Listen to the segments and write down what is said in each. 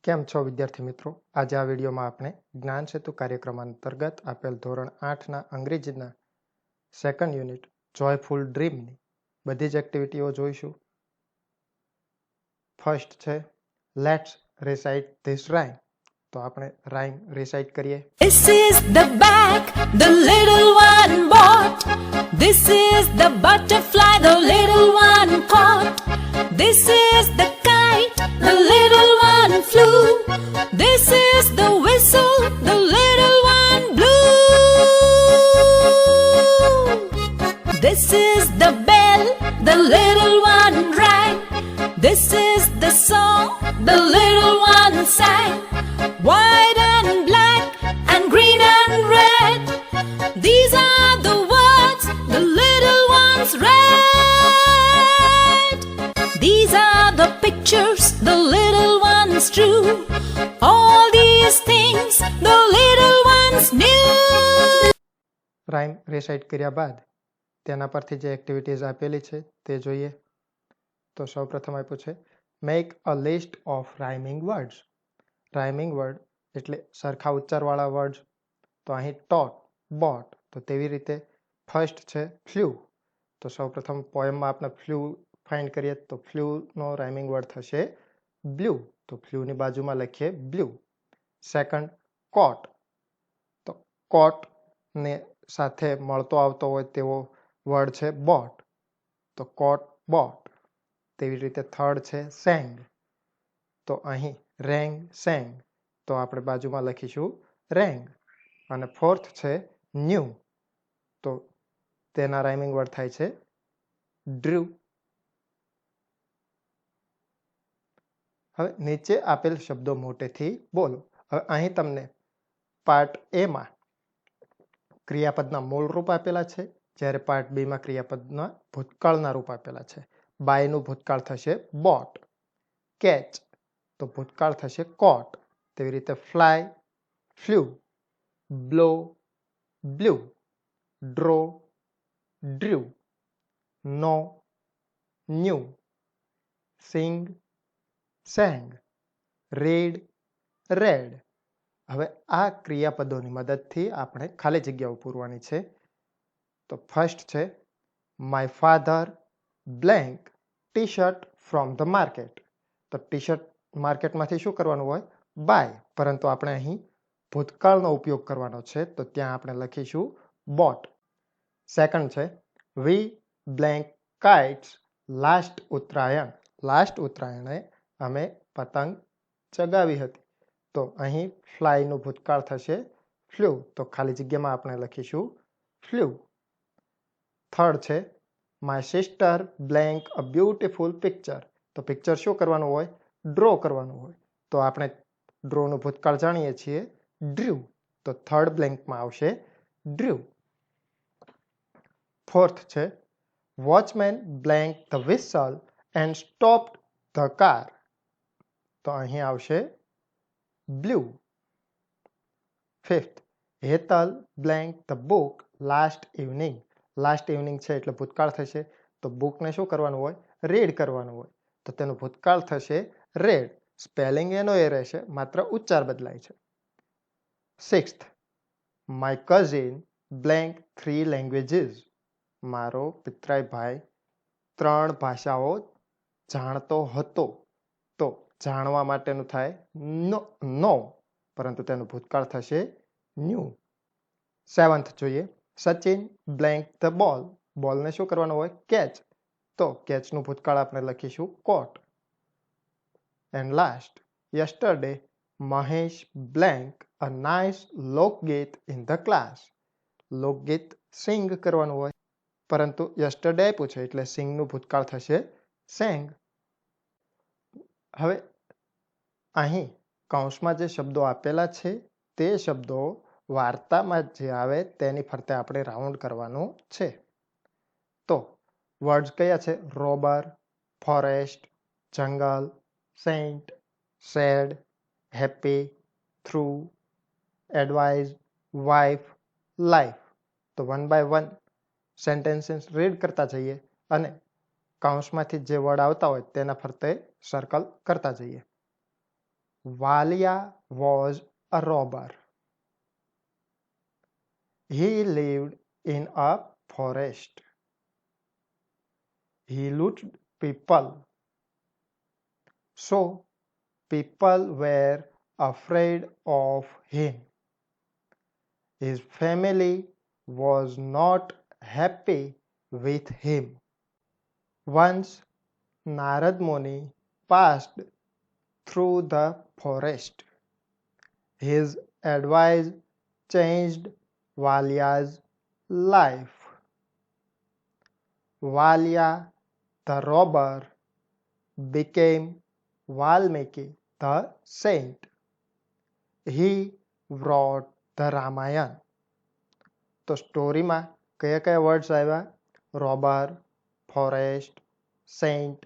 કેમ છો વિદ્યાર્થી મિત્રો? આજે આ વિડીયોમાં આપણે જ્ઞાન સેતુ કાર્યક્રમ અંતર્ગત આપેલ ધોરણ 8ના અંગ્રેજીના સેકન્ડ યુનિટ જોયફુલ ડ્રીમની બધી જ એક્ટિવિટીઓ જોઈશું. ફર્સ્ટ છે લેટ્સ રિસાઇટ ધીસ રાઇમ. તો આપણે રાઇમ રિસાઇટ કરીએ. This is the bag the little one bought. This is the butterfly the little one caught. This is the kite the little one flew. This is the whistle the little one blew. This is the bell the little one rang. This is the song the little one sang. White and black and green and red, these are the words the little ones read. These are the pictures the little ones drew. All these things the little ones knew. Rhyme recite કર્યા બાદ તેના પરથી જે activities આપેલી છે તે જોઈએ. તો સૌપ્રથમ આપ્યું છે make a list of rhyming words. Rhyming word એટલે સરખા ઉચ્ચારવાળા વર્ડ્સ. તો અહીં ટોટ, બોટ, તો તેવી રીતે ફર્સ્ટ છે ફ્લ્યુ. તો સૌપ્રથમ પોએમમાં આપણે ફ્લ્યુ ફાઇન્ડ કરીએ તો ફ્લ્યુનો રાઇમિંગ વર્ડ થશે બ્લુ. તો ફ્લ્યુની બાજુમાં લખીએ બ્લુ. સેકન્ડ કોટ. તો કોટને સાથે મળતો આવતો હોય તેવો વર્ડ છે બોટ. તો કોટ, બોટ. તેવી રીતે થર્ડ છે સેંગ. તો અહીં રેંગ, સેંગ. તો આપણે બાજુમાં લખીશું રેંગ. અને ફોર્થ છે ન્યૂ. તો તેના રાઇમિંગ વર્ડ થાય છે ડ્રુ. હવે નીચે આપેલ શબ્દો મોટેથી બોલો. હવે અહીં તમને પાર્ટ એમાં ક્રિયાપદના મૂળ રૂપ આપેલા છે, જ્યારે પાર્ટ બીમાં ક્રિયાપદના ભૂતકાળના રૂપ આપેલા છે. બાયનું ભૂતકાળ થશે બોટ. કેચ તો ભૂતકાળ થશે કોટ. તેવી રીતે fly, flew. Blow, blew. Draw, drew. Know, knew. Sing, sang. Read, read. હવે આ ક્રિયાપદોની મદદથી આપણે ખાલી જગ્યાઓ પૂરવાની છે. તો ફર્સ્ટ છે my father blank T shirt from the market. તો ટી શર્ટ માર્કેટમાંથી શું કરવાનું હોય? બાય. પરંતુ આપણે અહીં ભૂતકાળનો ઉપયોગ કરવાનો છે, તો ત્યાં આપણે લખીશું બોટ. સેકન્ડ છે we blank kites last Uttarayan. Last ઉત્તરાયણે અમે પતંગ ચગાવી હતી. તો અહીં ફ્લાયનું ભૂતકાળ થશે ફ્લ્યુ. તો ખાલી જગ્યામાં આપણે લખીશું ફ્લ્યુ. થર્ડ છે my sister blank a beautiful picture. તો પિક્ચર શું કરવાનું હોય? ડ્રો કરવાનું હોય. તો આપણે ડ્રોનું ભૂતકાળ જાણીએ છીએ ડ્રુ. તો થર્ડ બ્લેન્કમાં આવશે ડ્રુ. ફોર્થ છે watchman blank the whistle and stopped the car. તો અહીં આવશે blue. Fifth Hetal blank the book last evening. Last evening છે એટલે ભૂતકાળ થશે. તો બુકને શું કરવાનું હોય? રીડ કરવાનું હોય. તો તેનું ભૂતકાળ થશે રેડ. સ્પેલિંગ એનો એ રહેશે, માત્ર ઉચ્ચાર બદલાય છે. Sixth my cousin blank 3 languages. મારો પિતરાઈ ભાઈ 3 ભાષાઓ જાણતો હતો. તો જાણવા માટેનું થાય નો, પરંતુ તેનું ભૂતકાળ થશે ન્યૂ. સેવન્થ જોઈએ સચિન બ્લેન્ક ધ બોલ. બોલને શું કરવાનું હોય? કેચ. તો કેચનું ભૂતકાળ આપણે લખીશું caught. And last yesterday Mahesh blank a nice lokgeet in the class. લોકગીત સિંગ કરવાનું હોય, પરંતુ યસ્ટરડે આપ્યું છે એટલે સિંગનું ભૂતકાળ થશે સેંગ. હવે અહીં કૌંસમાં જે શબ્દો આપેલા છે તે શબ્દો વાર્તામાં જે આવે તેની ફરતે આપણે રાઉન્ડ કરવાનું છે. તો વર્ડ્સ કયા છે? રોબર, ફોરેસ્ટ, જંગલ, saint, said, happy, through, advise, wife, life. તો 1 by 1 સેન્ટેન્સીસ રીડ કરતા જઈએ અને કૌંસમાંથી જે વર્ડ આવતા હોય તેના ફરતે સર્કલ કરતા જઈએ. Walia was a robber. He lived in a forest. He looted people. So people were afraid of him. His family was not happy with him. Once Narad Muni passed through the forest. His advice changed Valia's life. Valia the robber became Valmiki the saint. He wrote the Ramayana. તો સ્ટોરીમાં કયા કયા words આવ્યા? Robber, forest, saint,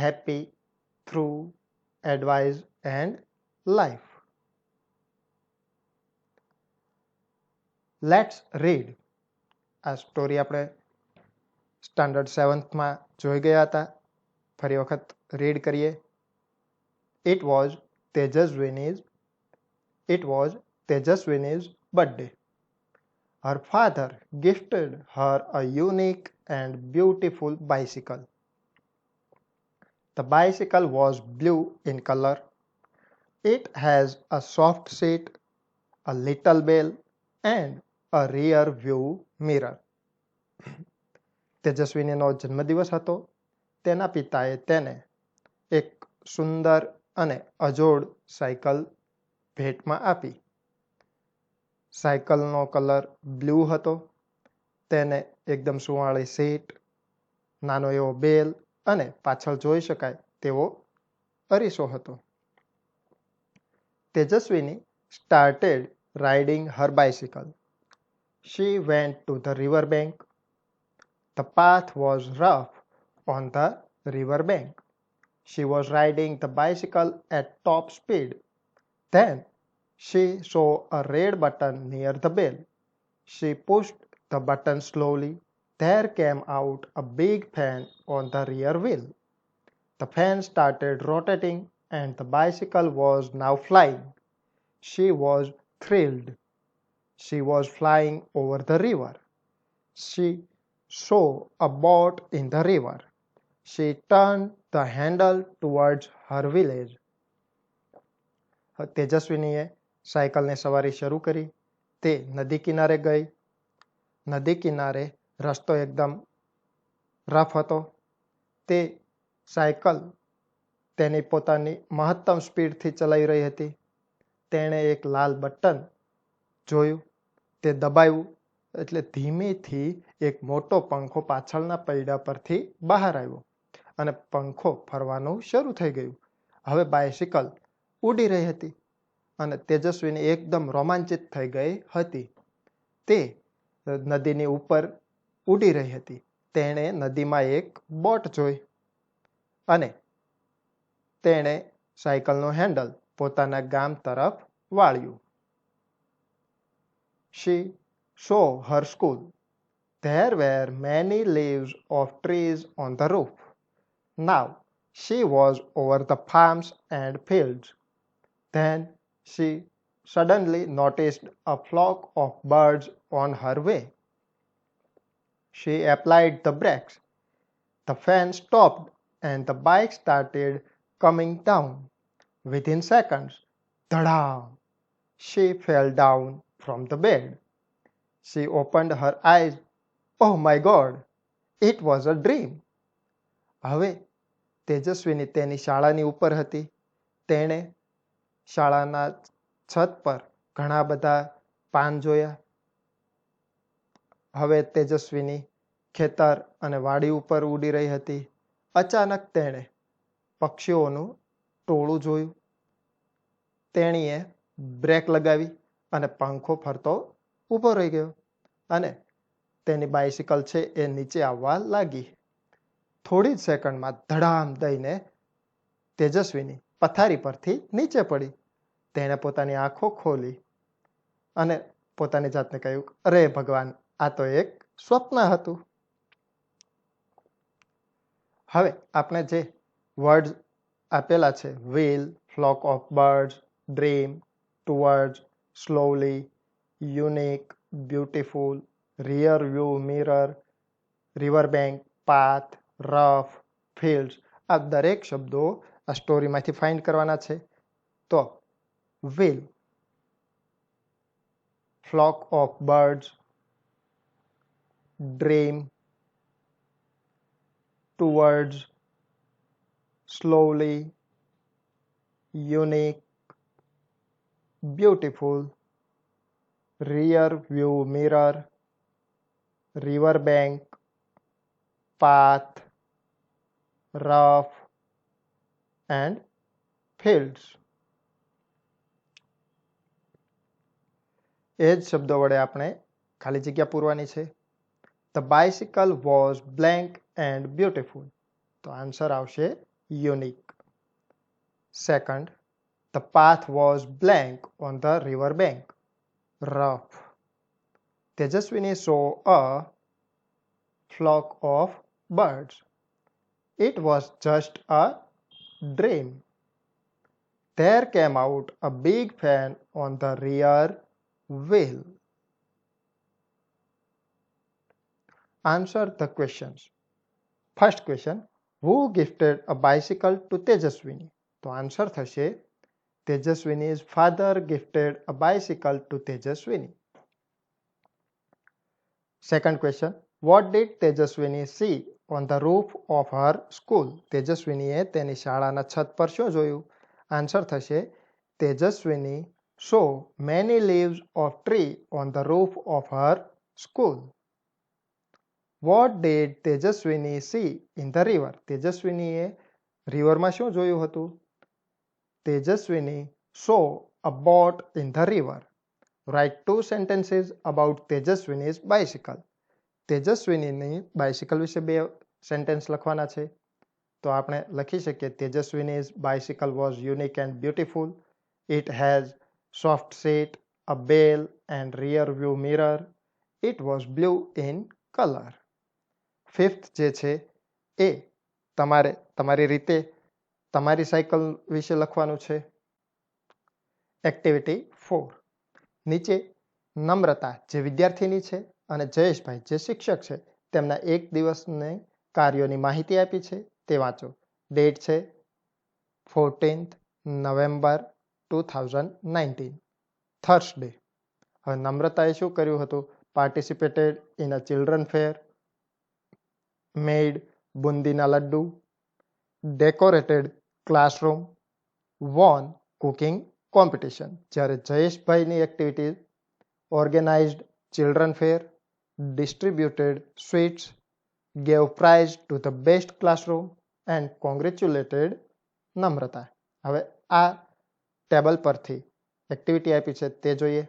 happy, through, advise and life. Let's read. આ story આપણે standard 7થમાં જોઈ ગયા હતા. ફરી વખત રીડ કરીએ. It was Tejaswini's birthday. Her father gifted her a unique and beautiful bicycle. The bicycle was blue in color. It has a soft seat, a little bell, and a rear view mirror. તેજસ્વીનીનો જન્મદિવસ હતો. તેના પિતાએ તેને એક સુંદર અને અજોડ cycle ભેટમાં આપી. સાયકલનો કલર બ્લુ હતો. તેને એકદમ સુંવાળી સીટ, નાનો એવો બેલ અને પાછળ જોઈ શકાય તેવો અરીસો હતો. તેજસ્વીની started riding her bicycle. She went to the river bank. The path was rough on the river bank. She was riding the bicycle at top speed. Then she saw a red button near the bell. She pushed the button slowly. There came out a big fan on the rear wheel. The fan started rotating and the bicycle was now flying. She was thrilled. She was flying over the river. She saw a boat in the river. She turned the handle towards her village. તેજસ્વીનીએ સાયકલની સવારી શરૂ કરી. તે નદી કિનારે ગઈ. નદી કિનારે રસ્તો એકદમ રફ હતો. તે સાયકલ તેની પોતાની મહત્તમ સ્પીડથી ચલાવી રહી હતી. તેણે એક લાલ બટન જોયું. તે દબાવ્યું એટલે ધીમેથી એક મોટો પંખો પાછળના પૈડા પરથી બહાર આવ્યો અને પંખો ફરવાનું શરૂ થઈ ગયું. હવે બાઇસિકલ ઉડી રહી હતી અને તેજસ્વીની એકદમ રોમાંચિત થઈ ગઈ હતી. તે નદીની ઉપર ઉડી રહી હતી. તેણે નદીમાં એક બોટ જોઈ અને તેણે સાયકલનું હેન્ડલ પોતાના ગામ તરફ વાળ્યું. She saw her school. There were many leaves of trees on the roof. Now she was over the farms and fields. Then she suddenly noticed a flock of birds on her way. She applied the brakes. The fan stopped and the bike started coming down. Within seconds, dhadam! She fell down from the bed. She opened her eyes. Oh my God! It was a dream. હવે તેજસ્વીની તેની શાળાની ઉપર હતી. તેણે શાળાના છત પર ઘણા બધા પાન જોયા. હવે તેજસ્વીની ખેતર અને વાડી ઉપર ઉડી રહી હતી. અચાનક તેણે પક્ષીઓનું ટોળું જોયું. તેણીએ બ્રેક લગાવી અને પંખો ફરતો ઊભો રહી ગયો અને તેની બાઇસિકલ છે એ નીચે આવવા લાગી. થોડી જ સેકન્ડમાં ધડામ દઈને તેજસ્વીની પથારી પરથી નીચે પડી. તેણે પોતાની આંખો ખોલી અને પોતાની જાતને કહ્યું, અરે ભગવાન, આ તો એક સ્વપ્ન હતું. હવે આપણે જે વર્ડ્સ આપેલા છે, wheel, flock of birds, dream, towards, slowly, unique, beautiful, rear view mirror, riverbank, path, rough, fields. આ દરેક શબ્દો આ સ્ટોરીમાંથી ફાઇન્ડ કરવાના છે. તો will, flock of birds, dream, towards, slowly, unique, beautiful, rear view mirror, riverbank, path, rough and fields. એ જ શબ્દો વડે આપણે ખાલી જગ્યા પૂરવાની છે. The bicycle was blank and beautiful. તો આન્સર આવશે unique. Second, the path was blank on the river bank. Rough. Tejaswini saw a flock of birds. It was just a dream. There came out a big fan on the rear wheel. Answer the questions. First question, who gifted a bicycle to Tejaswini? તો answer થશે Tejaswini's father gifted a bicycle to Tejaswini. Second question, what did Tejaswini see on the roof of her school? તેજસ્વીનીએ તેની શાળાના છત પર શું જોયું? Answer થશે Tejaswini saw many leaves of tree on the roof of her school. What did Tejaswini see in the river? તેજસ્વીનીએ રિવરમાં શું જોયું હતું? Tejaswini saw a boat in the river. Write 2 sentences about Tejaswini's bicycle. તેજસ્વીનીની bicycle વિશે 2 sentence લખવાના છે. તો આપણે લખી શકીએ Tejaswini's bicycle was unique and beautiful. It has soft seat, a bell and rear view mirror. It was blue in color. Fifth જે છે એ તમારે તમારી રીતે તમારી સાયકલ વિશે લખવાનું છે. એક્ટિવિટી 4. નીચે નમ્રતા જે વિદ્યાર્થીની છે અને જયેશભાઈ જે શિક્ષક છે તેમના એક દિવસની કાર્યોની માહિતી આપી છે તે વાંચો. ડેટ છે 14th November 2019, થર્સડે. હવે નમ્રતાએ શું કર્યું હતું? Participated in a children fair, made બુંદીના laddu, decorated classroom, won cooking competition. જ્યારે જયેશભાઈની activity organised children fair, distributed sweets, gave prize to the best classroom and congratulated Namrata. હવે આ ટેબલ પરથી એક્ટિવિટી આપી છે તે જોઈએ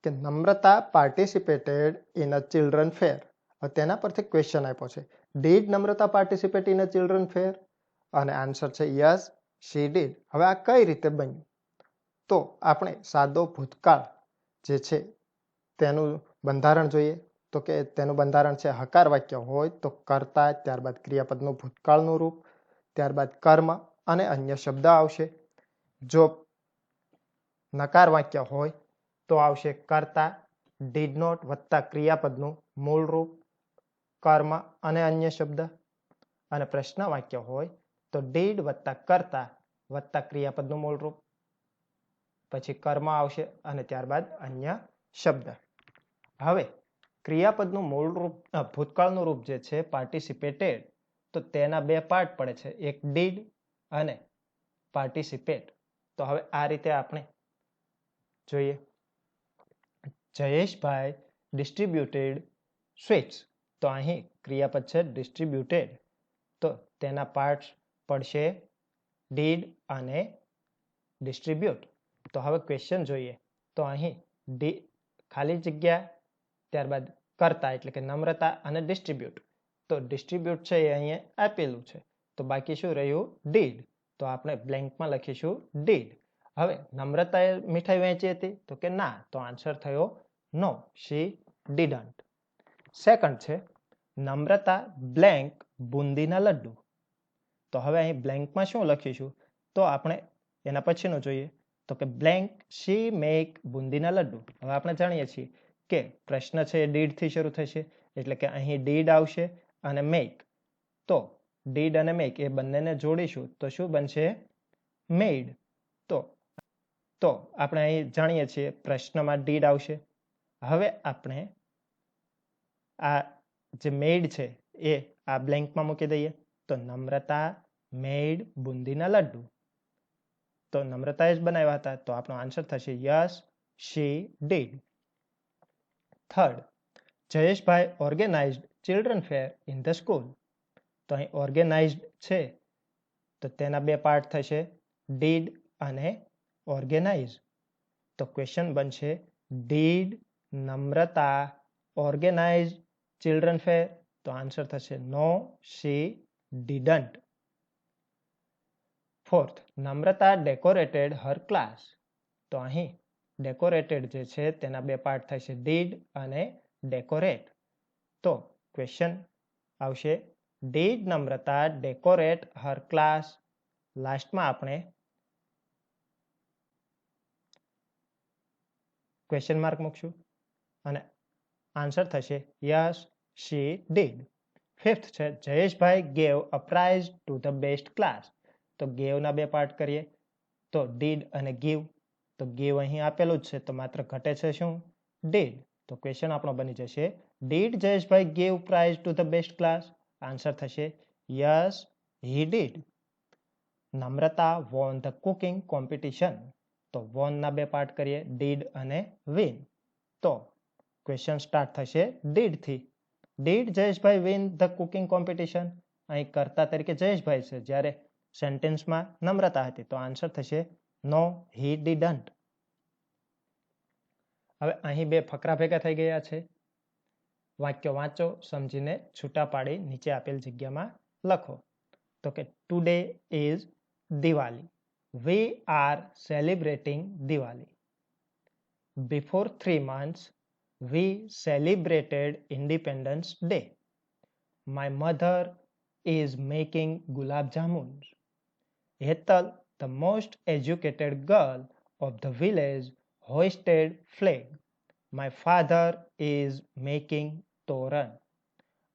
કે Namrata participated in a children fair. તેના પરથી ક્વેશ્ચન આપ્યો છે. Did Namrata participate in a children fair? અને આન્સર છે યસ શી ડીડ. હવે આ કઈ રીતે બન્યું? તો આપણે સાદો ભૂતકાળ જે છે તેનું બંધારણ જોઈએ. તો કે તેનું બંધારણ છે હકાર વાક્ય હોય તો કર્તા, ત્યારબાદ ક્રિયાપદનું ભૂતકાળનું રૂપ, ત્યારબાદ કર્મ અને અન્ય શબ્દ આવશે. જો નકાર વાક્ય હોય તો આવશે કર્તા, ડીડ નોટ વત્તા ક્રિયાપદનું મૂળ રૂપ, કર્મ અને અન્ય શબ્દ. અને પ્રશ્ન વાક્ય હોય તો ડીડ વત્તા કર્તા વત્તા ક્રિયાપદનું મૂળ રૂપ, પછી કર્મ આવશે અને ત્યારબાદ અન્ય શબ્દ. હવે ક્રિયાપદનું મૂળ રૂપ ભૂતકાળનું રૂપ જે છે પાર્ટિસિપેટેડ, તો તેના 2 પાર્ટ પડે છે, એક ડીડ અને પાર્ટિસિપેટ. તો હવે આ રીતે આપણે જોઈએ. Jayeshbhai distributed sweets. તો અહીં ક્રિયાપદ છે ડિસ્ટ્રીબ્યુટેડ, તો તેના પાર્ટ્સ પડશે ડીડ અને ડિસ્ટ્રીબ્યુટ. તો હવે ક્વેશ્ચન જોઈએ. તો અહીં ખાલી જગ્યા, ત્યારબાદ કર્તા એટલે કે નમ્રતા અને ડિસ્ટ્રીબ્યુટ. તો ડિસ્ટ્રીબ્યુટ છે એ અહીંયા આપેલું છે, તો બાકી શું રહ્યું? ડીડ. તો આપણે બ્લેન્કમાં લખીશું ડીડ. હવે નમ્રતાએ મીઠાઈ વહેંચી હતી? તો કે ના. તો આન્સર થયો નો, શી ડીડન્ટ. સેકન્ડ છે નમ્રતા બ્લેન્ક બુંદીના લડ્ડુ. તો તો હવે અહીં બ્લેન્કમાં શું લખીશું તો આપણે એના પછીનું જોઈએ તો કે બ્લેન્ક શી મેક બુંદીના લડ્ડુ. હવે આપણે જાણીએ છીએ કે પ્રશ્ન છે એ ડીડથી શરૂ થશે એટલે કે અહીં ડીડ આવશે અને મેક. તો ડીડ અને મેક એ બંનેને જોડીશું તો શું બનશે મેડ. તો આપણે અહીં જાણીએ છીએ પ્રશ્નમાં ડીડ આવશે. હવે આપણે આ જે મેડ છે એ આ બ્લેન્કમાં મૂકી દઈએ તો નમ્રતા મેડ બુંદીના લડ્ડુ. તો નમ્રતાએ જ બનાવ્યા હતા તો આપણો આન્સર થશે yes she did. Third, Jayeshbhai organised children fair in the school. તો અહીં ઓર્ગેનાઇઝડ છે તો તેના બે પાર્ટ થશે ડીડ અને ઓર્ગેનાઇઝ. તો ક્વેશ્ચન બનશે did Namrata organise children fair. તો આન્સર થશે no she didn't. Fourth, Namrata decorated her class. તો અહીં ડેકોરેટેડ જે છે તેના બે પાર્ટ થશે ડીડ અને ડેકોરેટ. તો ક્વેશ્ચન આવશે did Namrata decorate Har class. લાસ્ટમાં આપણે ક્વેશ્ચન માર્ક મૂકશું અને આન્સર થશે યસ શી ડીડ. ફિફ્થ છે Jayeshbhai gave a prize to the best class. તો ગેવના બે પાર્ટ કરીએ તો ડીડ અને ગીવ. તો ગીવ અહીં આપેલું જ છે તો માત્ર ઘટે છે શું ડીડ. તો ક્વેશ્ચન આપણો બની જશે did Jayeshbhai gave prize to the best class. Answer થશે yes he did. Namrata won the cooking competition. તો વોનના બે પાર્ટ કરીએ ડીડ અને વિન. તો ક્વેશ્ચન સ્ટાર્ટ થશે ડીડથી. Did Jayeshbhai win the cooking competition. અહીં કર્તા તરીકે જયેશભાઈ છે જ્યારે સેન્ટેન્સમાં નમ્રતા હતી તો આન્સર થશે નો હી ડીડન્ટ. હવે અહીં બે ફકરા ભેગા થઈ ગયા છે. વાક્યો વાંચો, સમજીને છૂટા પાડી નીચે આપેલ જગ્યામાં લખો. તો કે today is Diwali. We are celebrating Diwali. Before 3 months, we celebrated Independence Day. My mother is making gulab jamuns. Hetal, the most educated girl of the village, hoisted flag. My father is making toran.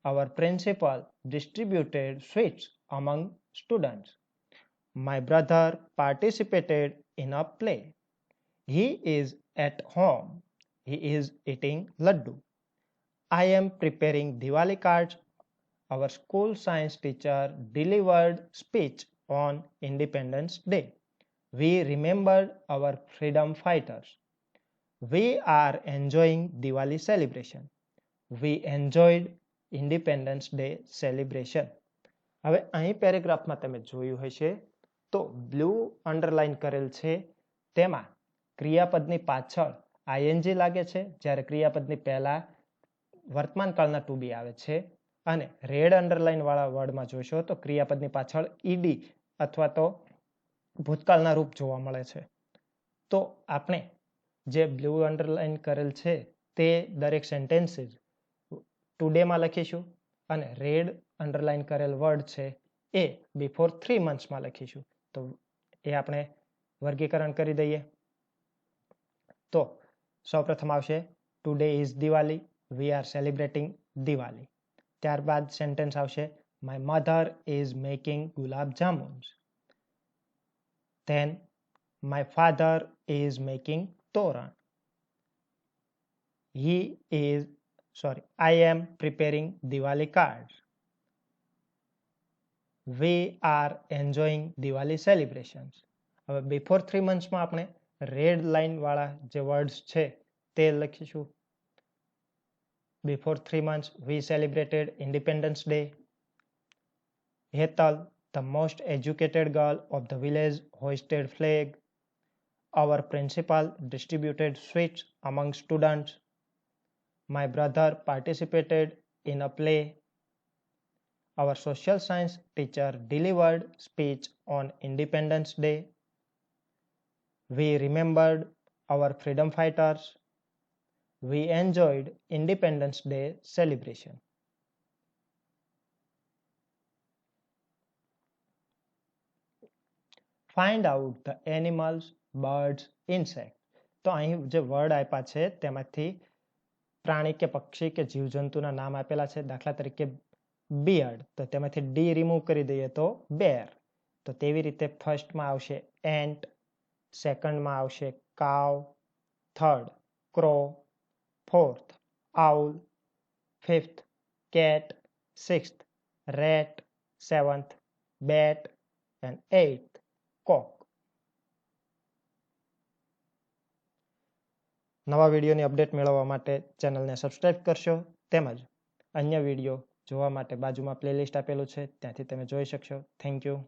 Our principal distributed sweets among students. My brother participated in a play. He is at home. He is eating laddu. I am preparing Diwali cards. Our school science teacher delivered speech on Independence Day. We remembered our freedom fighters. We are enjoying Diwali celebration. We enjoyed Independence Day celebration. હવે અહીં પેરેગ્રાફમાં તમે જોયું હશે તો blue underline કરેલ છે તેમાં ક્રિયાપદની પાછળ આઈએનજી લાગે છે જ્યારે ક્રિયાપદની પહેલા વર્તમાન કાળના ટુ બી આવે છે અને રેડ અંડરલાઇન વાળા વર્ડમાં જોશો તો ક્રિયાપદની પાછળ ઈડી અથવા તો ભૂતકાળના રૂપ જોવા મળે છે. તો આપણે જે બ્લુ અંડરલાઇન કરેલ છે તે દરેક સેન્ટેન્સીસ ટુડેમાં લખીશું અને રેડ અંડરલાઇન કરેલ વર્ડ છે એ બિફોર 3 મંથ્સમાં લખીશું. તો એ આપણે વર્ગીકરણ કરી દઈએ. તો સૌપ્રથમ આવશે today is Diwali. We are celebrating Diwali. ત્યારબાદ સેન્ટેન્સ આવશે my mother is making gulab jamuns. Then my father is making toran. I am preparing Diwali cards. We are enjoying Diwali celebrations. હવે બિફોર 3 મંથ્સમાં આપણે રેડ લાઇન વાળા જે વર્ડ્સ છે તે લખીશું. Before 3 months we celebrated Independence Day. Hetal, the most educated girl of the village, hoisted flag. Our principal distributed sweets among students. My brother participated in a play. Our social science teacher delivered speech on Independence Day. We remembered our freedom fighters. We enjoyed Independence Day celebration. Find out the animals, birds, insect. તો અહીં જે word આપ્યા છે તેમાંથી પ્રાણી કે પક્ષી કે જીવજંતુના નામ આપેલા છે. દાખલા તરીકે બિયર્ડ, તો તેમાંથી ડી રિમૂવ કરી દઈએ તો બેર. તો તેવી રીતે ફર્સ્ટમાં આવશે એન્ટ, સેકન્ડમાં આવશે cow, third crow, fourth owl, fifth cat, sixth rat, seventh bat and eighth cock. નવા વિડીયોની અપડેટ મેળવવા માટે ચેનલને સબસ્ક્રાઇબ કરશો, તેમજ અન્ય વિડીયો જોવા માટે બાજુમાં પ્લેલિસ્ટ આપેલું છે ત્યાંથી તમે જોઈ શકશો. Thank you.